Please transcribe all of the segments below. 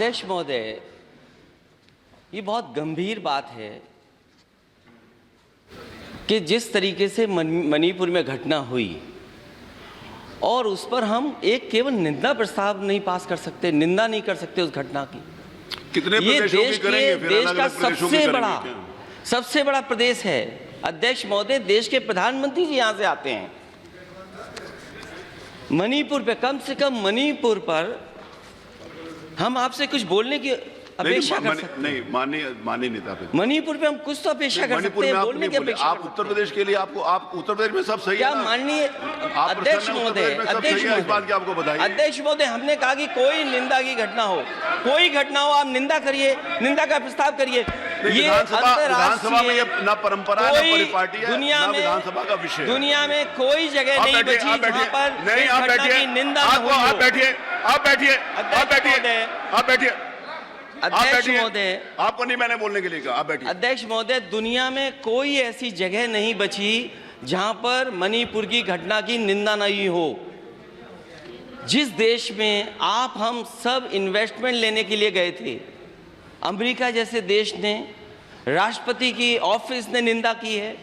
अध्यक्ष महोदय, ये बहुत गंभीर बात है कि जिस तरीके से मणिपुर में घटना हुई और उस पर हम एक केवल निंदा प्रस्ताव नहीं पास कर सकते, निंदा नहीं कर सकते उस घटना की। कितने ये देश का सबसे बड़ा प्रदेश है। अध्यक्ष महोदय, देश के प्रधानमंत्री जी यहाँ से आते हैं। मणिपुर पे, कम से कम मणिपुर पर हम आपसे कुछ बोलने की अपेक्षा कर सकते हैं। नहीं, माननीय नेता, मणिपुर पे हम कुछ तो अपेक्षा कर सकते हैं, बोलने की अपेक्षा। आप उत्तर प्रदेश के लिए आप उत्तर प्रदेश में सब सही है क्या माननीय अध्यक्ष महोदय, अध्यक्ष महोदय, हमने कहा कि कोई निंदा की घटना हो, कोई घटना हो, आप निंदा करिए, निंदा का प्रस्ताव करिए। ये विधानसभा में ये ना परंपरा ना परिपाटी है, दुनिया में विधानसभा का विषय, दुनिया में कोई जगह नहीं बची जहाँ पर नहीं। आप बैठिए, निंदा आप बैठिए, आप बैठिए, आप बैठिए, आप बैठिए। अध्यक्ष महोदय, आपको नहीं मैंने बोलने के लिए कहा, आप बैठिए। अध्यक्ष महोदय, दुनिया में कोई ऐसी जगह नहीं बची जहां पर मणिपुर की घटना की निंदा नहीं हो। जिस देश में आप हम सब इन्वेस्टमेंट लेने के लिए गए थे, अमेरिका जैसे देश ने, राष्ट्रपति की ऑफिस ने निंदा की है,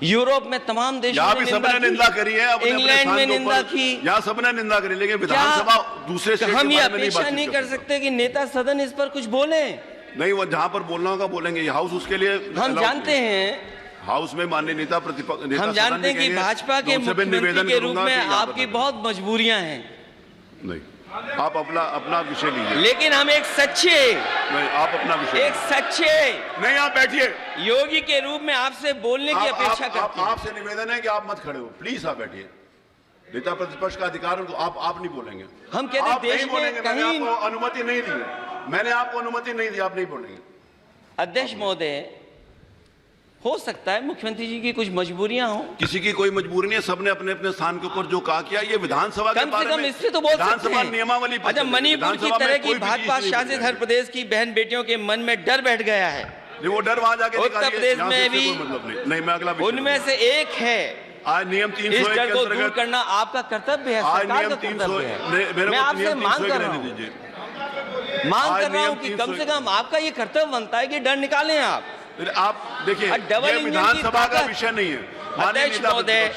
यूरोप में तमाम देशों ने निंदा करी है, इंग्लैंड में निंदा की, यहाँ सबने निंदा करी, लेकिन विधानसभा दूसरे स्टेट हम ये अपेक्षा नहीं कर सकते कि नेता सदन इस पर कुछ बोले? नहीं, वो जहाँ पर बोलना होगा बोलेंगे। हाउस उसके लिए हम जानते हैं, हाउस में माननीय नेता प्रतिपक्ष, हम जानते हैं कि भाजपा के मुख्यमंत्री के रूप में आपकी बहुत मजबूरियां हैं। नहीं, आप अपना विषय लीजिए, लेकिन हम एक सच्चे, नहीं, आप अपना विषय, एक सच्चे, नहीं, आप बैठिए, योगी के रूप में आपसे बोलने की अपेक्षा करते हैं। आपसे निवेदन है कि आप मत खड़े हो, प्लीज आप बैठिए। नेता प्रतिपक्ष का अधिकार, आप नहीं बोलेंगे। हम कहते हैं देश में कहीं आपको अनुमति नहीं दी है, मैंने आपको अनुमति नहीं दी, आप नहीं बोलेंगे। अध्यक्ष महोदय, हो सकता है मुख्यमंत्री जी की कुछ मजबूरियां हो। किसी की कोई मजबूरी नहीं है, सबने अपने अपने स्थान के ऊपर जो कहा किया। ये विधानसभा के बारे में इससे तो बोल सकते हैं। नियमावली, अच्छा, मणिपुर की तरह की भाजपा शासित हर प्रदेश की बहन बेटियों के मन में डर बैठ गया है। वो डर वहां जाके उत्तर प्रदेश में भी नहीं, मैं अगला उनमें से एक है। आज नियम 301 इस डर को दूर करना आपका कर्तव्य है, सरकार का कर्तव्य है। मैं आपसे मांग कर रहा हूँ कि कम से कम आपका ये कर्तव्य बनता है कि डर निकालें आप देखिए, ये विधानसभा का विषय नहीं है। अध्यक्ष महोदय,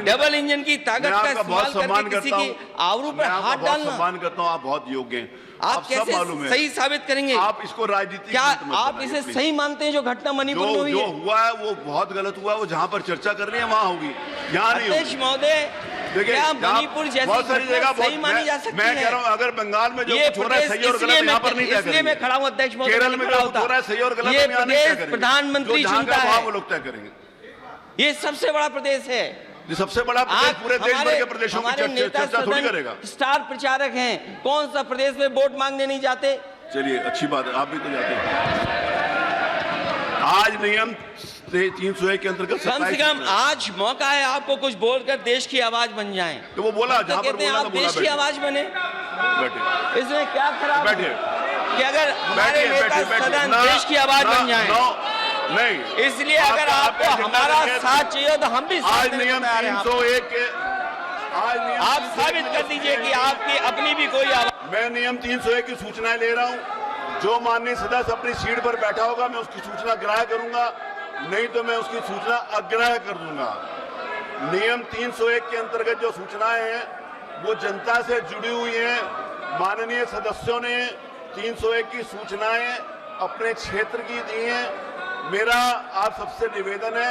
डबल इंजन की ताकत का इस्तेमाल करके किसी की आबरू पर हाथ डालना, सम्मान करता हूँ, आप बहुत योग्य हैं, आप कैसे सही साबित करेंगे? आप इसको राजनीति, क्या आप इसे सही मानते हैं? जो घटना मणिपुर में हुई, जो हुआ है वो बहुत गलत हुआ है। वो जहाँ पर चर्चा करनी है वहाँ होगी, यहाँ नहीं। अध्यक्ष महोदय, क्या मणिपुर जैसी बहुत सारी जगह सही मानी जा सकती है? मैं कह रहा हूँ, अगर बंगाल में जो कुछ हो रहा है सही और गलत, यहाँ पर नहीं तय करेंगे। मैं खड़ा हूँ अध्यक्ष महोदय, केरल में जो हो रहा है सही और गलत, ये प्रदेश प्रधानमंत्री चुनता है, वो लोग तय करेंगे। ये सबसे बड़ा प्रदेश है, ये सबसे बड़ा प्रदेश, पूरे देश भर के प्रदेशों की चर्चा थोड़ी करेगा। स्टार प्रचारक हैं, कौन सा प्रदेश में वोट मांगने नहीं जाते? चलिए, अच्छी बात है, आप भी तो जाते हैं। आज नियम 301 के अंतर्गत कम से कम आज मौका है आपको कुछ बोलकर देश की आवाज बन जाएं। तो वो बोला, जहां पर कहते हैं आप देश की आवाज बने, बैठे, इसमें क्या खराब है कि अगर हमारे नेता सदन देश की आवाज बन जाएं? नहीं, इसलिए अगर आपको हमारा साथ चाहिए तो हम भी आज नियम 301 के, आप साबित कर दीजिए कि आपकी अपनी भी कोई आवाज। मैं नियम 301 की सूचनाएं ले रहा हूं। जो माननीय सदस्य अपनी सीट पर बैठा होगा, मैं उसकी सूचना ग्राह्य करूंगा, नहीं तो मैं उसकी सूचना अग्राह्य कर दूंगा। नियम 301 के अंतर्गत जो सूचनाएं हैं वो जनता से जुड़ी हुई हैं। माननीय सदस्यों ने 301 की सूचनाएं अपने क्षेत्र की दी हैं। मेरा आप सबसे निवेदन है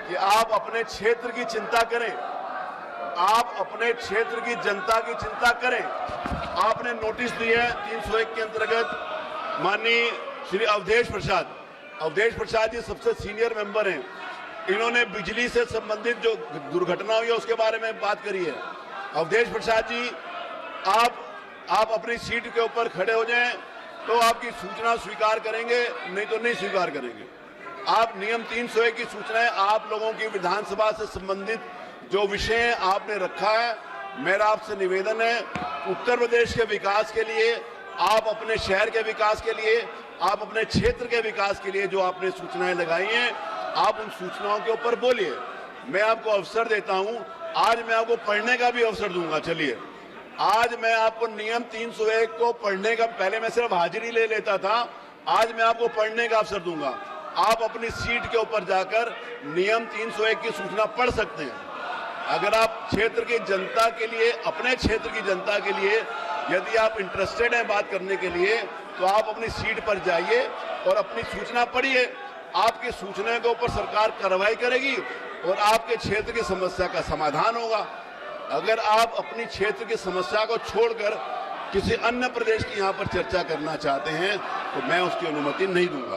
कि आप अपने क्षेत्र की चिंता करें, आप अपने क्षेत्र की जनता की चिंता करें। आपने नोटिस दिए है 301 के अंतर्गत। माननीय श्री अवधेश प्रसाद जी सबसे सीनियर मेंबर हैं। इन्होंने बिजली से संबंधित जो दुर्घटना हुई है उसके बारे में बात करी है। अवधेश प्रसाद जी, आप अपनी सीट के ऊपर खड़े हो जाएं तो आपकी सूचना स्वीकार करेंगे, नहीं तो नहीं स्वीकार करेंगे। आप नियम 301 की सूचनाएं, आप लोगों की विधानसभा से संबंधित जो विषय आपने रखा है, मेरा आपसे निवेदन है, उत्तर प्रदेश के विकास के लिए, आप अपने शहर के विकास के लिए, आप अपने क्षेत्र के विकास के लिए जो आपने सूचनाएं लगाई हैं, आप उन सूचनाओं के ऊपर बोलिए। मैं आपको अवसर देता हूं, आज मैं आपको पढ़ने का भी अवसर दूंगा। चलिए, आज मैं आपको नियम 301 को पढ़ने का, पहले मैं सिर्फ हाजिरी ले लेता था, आज मैं आपको पढ़ने का अवसर दूंगा। आप अपनी सीट के ऊपर जाकर नियम 301 की सूचना पढ़ सकते हैं। अगर आप क्षेत्र की जनता के लिए, अपने क्षेत्र की जनता के लिए यदि आप इंटरेस्टेड हैं बात करने के लिए, तो आप अपनी सीट पर जाइए और अपनी सूचना पढ़िए। आपकी सूचना के ऊपर सरकार कार्रवाई करेगी और आपके क्षेत्र की समस्या का समाधान होगा। अगर आप अपनी क्षेत्र की समस्या को छोड़कर किसी अन्य प्रदेश की यहाँ पर चर्चा करना चाहते हैं तो मैं उसकी अनुमति नहीं दूंगा।